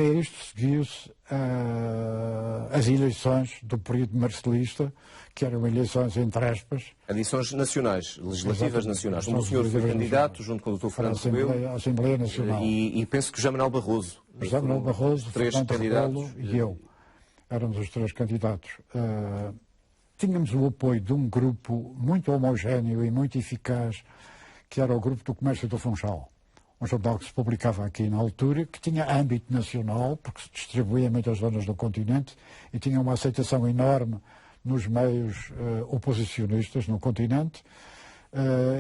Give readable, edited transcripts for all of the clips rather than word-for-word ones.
a isto seguiu-se as eleições do período marcelista, que eram eleições entre aspas. Eleições nacionais, legislativas nacionais. O senhor foi candidato, junto com o Dr. Fernando Rebelo. A Assembleia Nacional. E penso que José Manuel Barroso. José Manuel Barroso, Fernando Rebelo e eu. Éramos os três candidatos. Tínhamos o apoio de um grupo muito homogéneo e muito eficaz, que era o Grupo do Comércio do Funchal. Um jornal que se publicava aqui na altura, que tinha âmbito nacional, porque se distribuía em muitas zonas do continente, e tinha uma aceitação enorme nos meios oposicionistas no continente,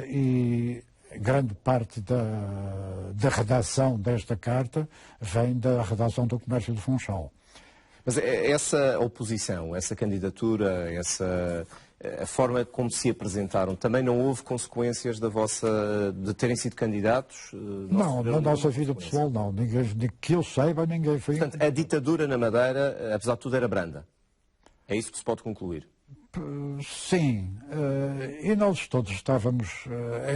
e grande parte da redação desta carta vem da redação do Comércio do Funchal. Mas essa oposição, essa candidatura, a forma como se apresentaram, também não houve consequências de terem sido candidatos? Não, na nossa vida pessoal não. Que eu saiba, ninguém foi. Portanto, a ditadura na Madeira, apesar de tudo, era branda. É isso que se pode concluir? Sim. E nós todos estávamos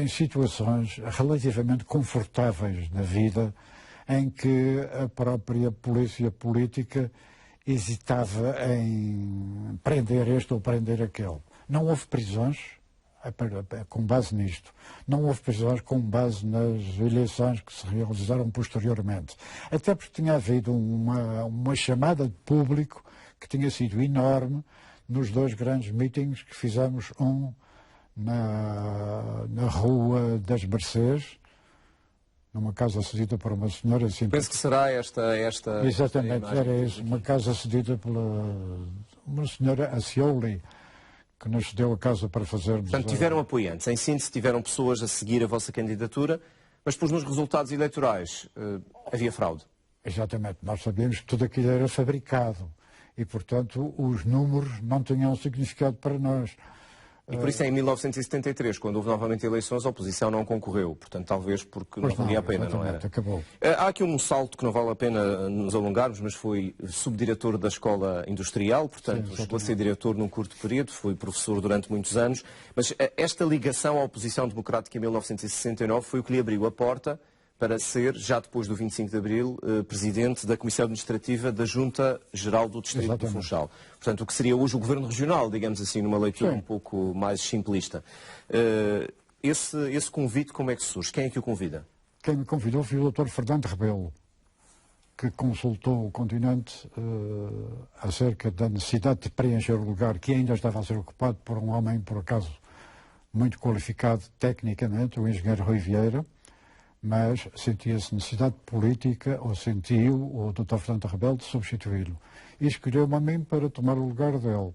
em situações relativamente confortáveis na vida, em que a própria polícia política hesitava em prender este ou prender aquele. Não houve prisões com base nisto. Não houve prisões com base nas eleições que se realizaram posteriormente. Até porque tinha havido uma chamada de público que tinha sido enorme nos dois grandes meetings que fizemos, um na Rua das Mercês, numa casa cedida por uma senhora... Assim, penso que será esta exatamente, era isso. Uma casa cedida pela uma senhora Acioli, que nos cedeu a casa para fazermos... Portanto, tiveram apoiantes. Em síntese, tiveram pessoas a seguir a vossa candidatura, mas depois nos resultados eleitorais havia fraude. Exatamente. Nós sabíamos que tudo aquilo era fabricado e, portanto, os números não tinham significado para nós. E por isso, em 1973, quando houve novamente eleições, a oposição não concorreu. Portanto, talvez porque não valia a pena, não era? Acabou. Há aqui um salto que não vale a pena nos alongarmos, mas foi subdiretor da Escola Industrial, portanto, chegou a ser diretor num curto período, foi professor durante muitos anos. Mas esta ligação à oposição democrática em 1969 foi o que lhe abriu a porta para ser, já depois do 25 de Abril, presidente da Comissão Administrativa da Junta Geral do Distrito do Funchal. Portanto, o que seria hoje o Governo Regional, digamos assim, numa leitura um pouco mais simplista. Esse convite, como é que surge? Quem é que o convida? Quem me convidou foi o Dr. Fernando Rebelo, que consultou o continente acerca da necessidade de preencher o lugar que ainda estava a ser ocupado por um homem, por acaso, muito qualificado tecnicamente, o engenheiro Rui Vieira, mas sentia-se necessidade política, ou sentiu o Dr. Fernando Rebelo, de substituí-lo. E escolheu-me a mim para tomar o lugar dele.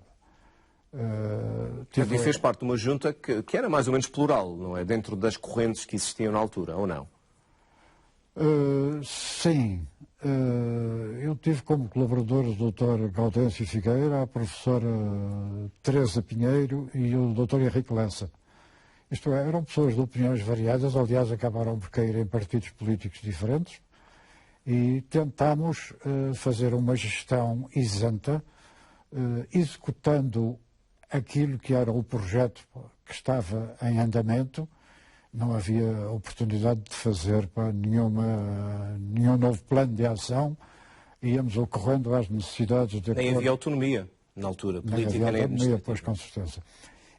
E fez parte de uma junta que era mais ou menos plural, não é? Dentro das correntes que existiam na altura, ou não? Sim. Eu tive como colaboradores o Dr. Gaudêncio Figueira, a professora Teresa Pinheiro e o Dr. Henrique Lessa. Isto é, eram pessoas de opiniões variadas, aliás, acabaram por cair em partidos políticos diferentes, e tentámos fazer uma gestão isenta, executando aquilo que era o projeto que estava em andamento. Não havia oportunidade de fazer nenhum novo plano de ação, íamos ocorrendo às necessidades de... Nem havia autonomia na altura, política nem administrativa. Pois, com certeza.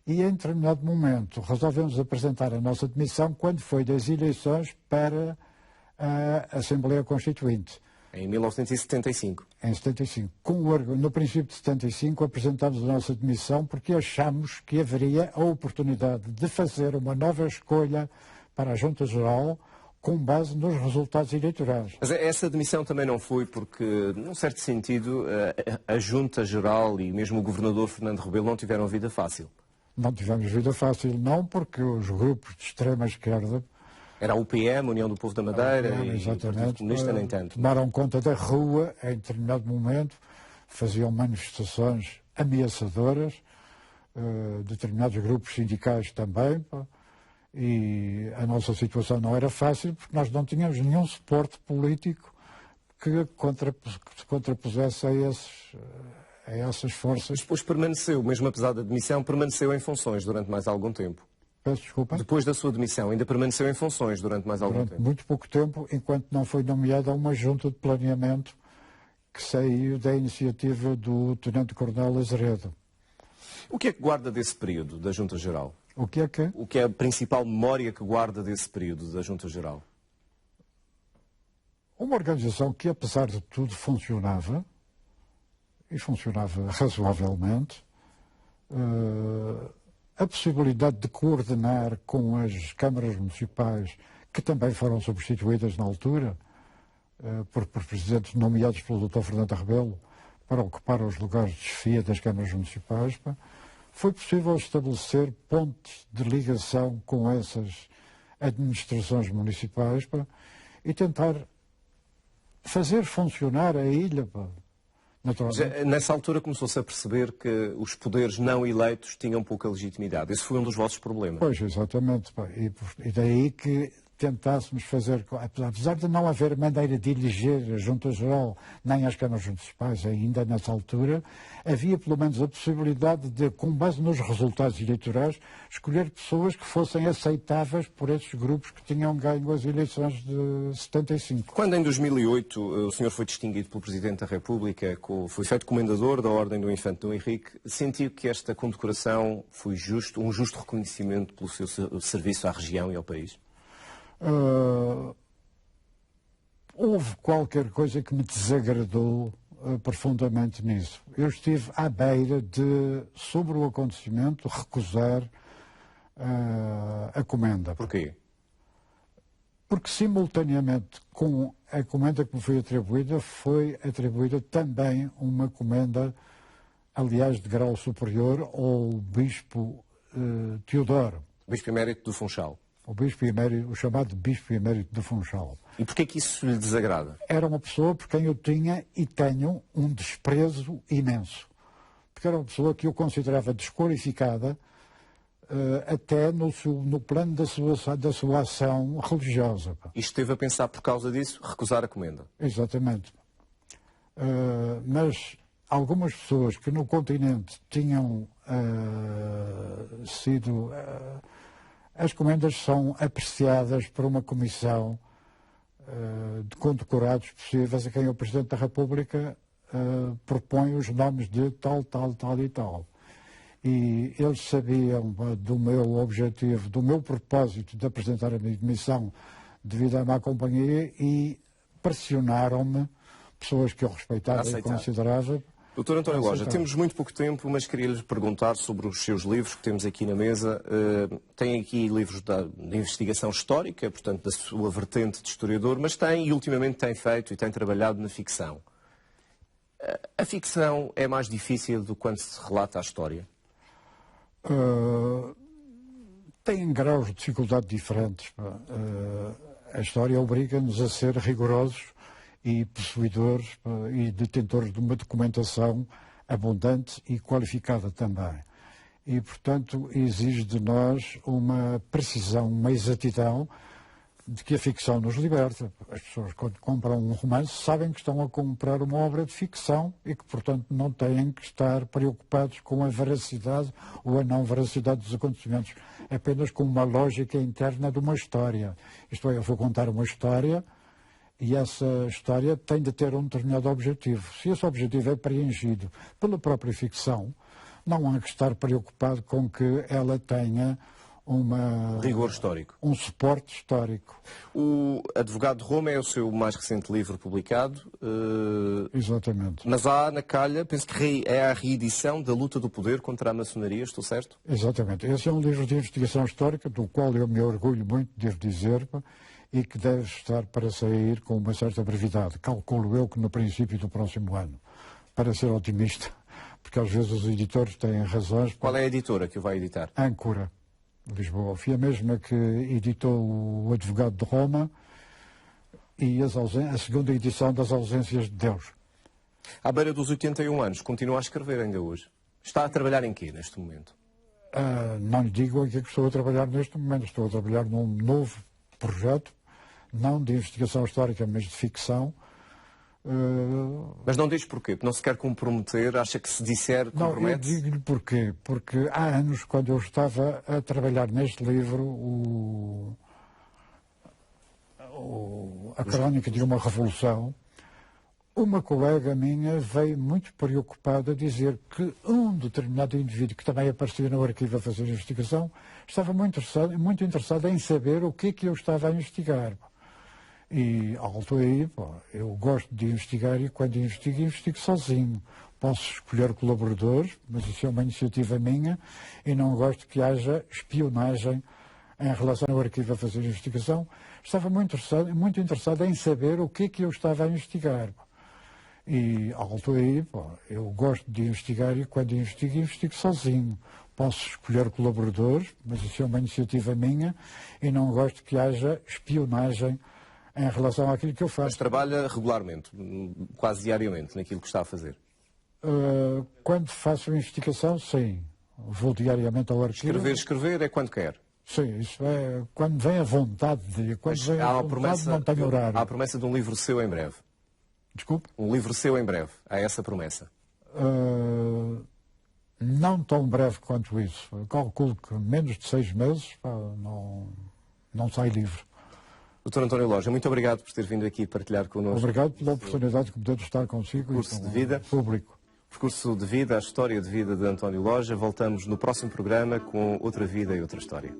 E em determinado momento resolvemos apresentar a nossa demissão quando foi das eleições para a Assembleia Constituinte. Em 1975. Em 75. No princípio de 75 apresentámos a nossa demissão porque achamos que haveria a oportunidade de fazer uma nova escolha para a Junta Geral com base nos resultados eleitorais. Mas essa demissão também não foi porque, num certo sentido, a Junta Geral e mesmo o Governador Fernando Rebelo não tiveram vida fácil. Não tivemos vida fácil, não, porque os grupos de extrema esquerda... Era a UPM, União do Povo da Madeira, e o Partido Comunista, nem tanto. Tomaram conta da rua em determinado momento, faziam manifestações ameaçadoras, determinados grupos sindicais também, e a nossa situação não era fácil, porque nós não tínhamos nenhum suporte político que se contrapusesse a essas forças. Mas depois permaneceu, mesmo apesar da demissão, permaneceu em funções durante mais algum tempo. Peço desculpa? Depois da sua demissão, ainda permaneceu em funções durante mais algum tempo? Muito pouco tempo, enquanto não foi nomeada uma junta de planeamento que saiu da iniciativa do Tenente-Coronel Azeredo. O que é que guarda desse período da Junta Geral? O que é que? O que é a principal memória que guarda desse período da Junta Geral? Uma organização que, apesar de tudo, funcionava, e funcionava razoavelmente. A possibilidade de coordenar com as câmaras municipais, que também foram substituídas na altura, por presidentes nomeados pelo Dr. Fernando Rebelo, para ocupar os lugares de chefia das câmaras municipais, foi possível estabelecer pontes de ligação com essas administrações municipais e tentar fazer funcionar a ilha. Nessa altura começou-se a perceber que os poderes não eleitos tinham pouca legitimidade. Esse foi um dos vossos problemas. Pois, exatamente. E daí que tentássemos fazer, apesar de não haver maneira de eleger a Junta Geral nem as câmaras municipais ainda nessa altura, havia pelo menos a possibilidade de, com base nos resultados eleitorais, escolher pessoas que fossem aceitáveis por esses grupos que tinham ganho as eleições de 75. Quando em 2008 o senhor foi distinguido pelo Presidente da República, foi feito comendador da Ordem do Infante Dom Henrique, sentiu que esta condecoração foi um justo reconhecimento pelo seu serviço à região e ao país? Houve qualquer coisa que me desagradou profundamente nisso. Eu estive à beira de, sobre o acontecimento, recusar a comenda. Porquê? Porque simultaneamente com a comenda que me foi atribuída também uma comenda, aliás, de grau superior, ao Bispo Teodoro. Bispo Emérito do Funchal. O chamado Bispo Emérito do Funchal. E porquê que isso lhe desagrada? Era uma pessoa por quem eu tinha e tenho um desprezo imenso. Porque era uma pessoa que eu considerava desqualificada até no plano da sua ação religiosa. E esteve a pensar, por causa disso, recusar a comenda? Exatamente. Mas algumas pessoas que no continente tinham sido... As comendas são apreciadas por uma comissão de condecorados possíveis a quem o Presidente da República propõe os nomes de tal e tal. E eles sabiam do meu objetivo, do meu propósito de apresentar a minha demissão devido à má companhia e pressionaram-me, pessoas que eu respeitava e considerava. Doutor António Loja, temos muito pouco tempo, mas queria-lhe perguntar sobre os seus livros que temos aqui na mesa. Tem aqui livros de investigação histórica, portanto, da sua vertente de historiador, mas tem, e ultimamente tem feito e tem trabalhado na ficção. A ficção é mais difícil do que quando se relata a história? Tem graus de dificuldade diferentes. A história obriga-nos a ser rigorosos e possuidores e detentores de uma documentação abundante e qualificada também. E, portanto, exige de nós uma precisão, uma exatidão de que a ficção nos liberta. As pessoas, quando compram um romance, sabem que estão a comprar uma obra de ficção e que, portanto, não têm que estar preocupados com a veracidade ou a não veracidade dos acontecimentos, apenas com uma lógica interna de uma história. Isto é, eu vou contar uma história e essa história tem de ter um determinado objetivo. Se esse objetivo é preenchido pela própria ficção, não há que estar preocupado com que ela tenha rigor histórico. Um suporte histórico. O Advogado de Roma é o seu mais recente livro publicado. Exatamente. Mas há na calha, penso que é a reedição da luta do poder contra a maçonaria, estou certo? Exatamente. Esse é um livro de investigação histórica, do qual eu me orgulho muito, devo dizer, e que deve estar para sair com uma certa brevidade. Calculo eu que no princípio do próximo ano, para ser otimista, porque às vezes os editores têm razões. Qual é a editora que o vai editar? Âncora, Lisboa. Foi a mesma que editou o Advogado de Roma e a segunda edição das Ausências de Deus. À beira dos 81 anos, continua a escrever ainda hoje. Está a trabalhar em quê neste momento? Não lhe digo em que estou a trabalhar neste momento. Estou a trabalhar num novo projeto, não de investigação histórica, mas de ficção. Mas não diz porquê? Não se quer comprometer? Acha que se disser compromete? Não, eu digo-lhe porquê. Porque há anos, quando eu estava a trabalhar neste livro, a Crónica de uma Revolução, Uma colega minha veio muito preocupada dizer que um determinado indivíduo que também aparecia no arquivo a fazer investigação estava muito interessado em saber o que é que eu estava a investigar. E alto aí, eu gosto de investigar e quando investigo sozinho. Posso escolher colaboradores, mas isso é uma iniciativa minha e não gosto que haja espionagem em relação ao arquivo a fazer investigação. Estava muito interessado em saber o que é que eu estava a investigar. E alto aí, eu gosto de investigar e quando investigo sozinho. Posso escolher colaboradores, mas isso é uma iniciativa minha e não gosto que haja espionagem em relação àquilo que eu faço. Mas trabalha regularmente, quase diariamente, naquilo que está a fazer? Quando faço a investigação, sim. Vou diariamente ao arquivo. Escrever é quando quer? Sim, isso é quando vem a vontade de... Quando vem a vontade, não tenho horário. Há a promessa de um livro seu em breve? Desculpe? Um livro seu em breve. Há essa promessa? Não tão breve quanto isso. Eu calculo que menos de 6 meses não sai livre. Dr. António Loja, muito obrigado por ter vindo aqui partilhar connosco. Obrigado pela oportunidade que me deu de estar consigo e com o público. Percurso de vida, a história de vida de António Loja. Voltamos no próximo programa com outra vida e outra história.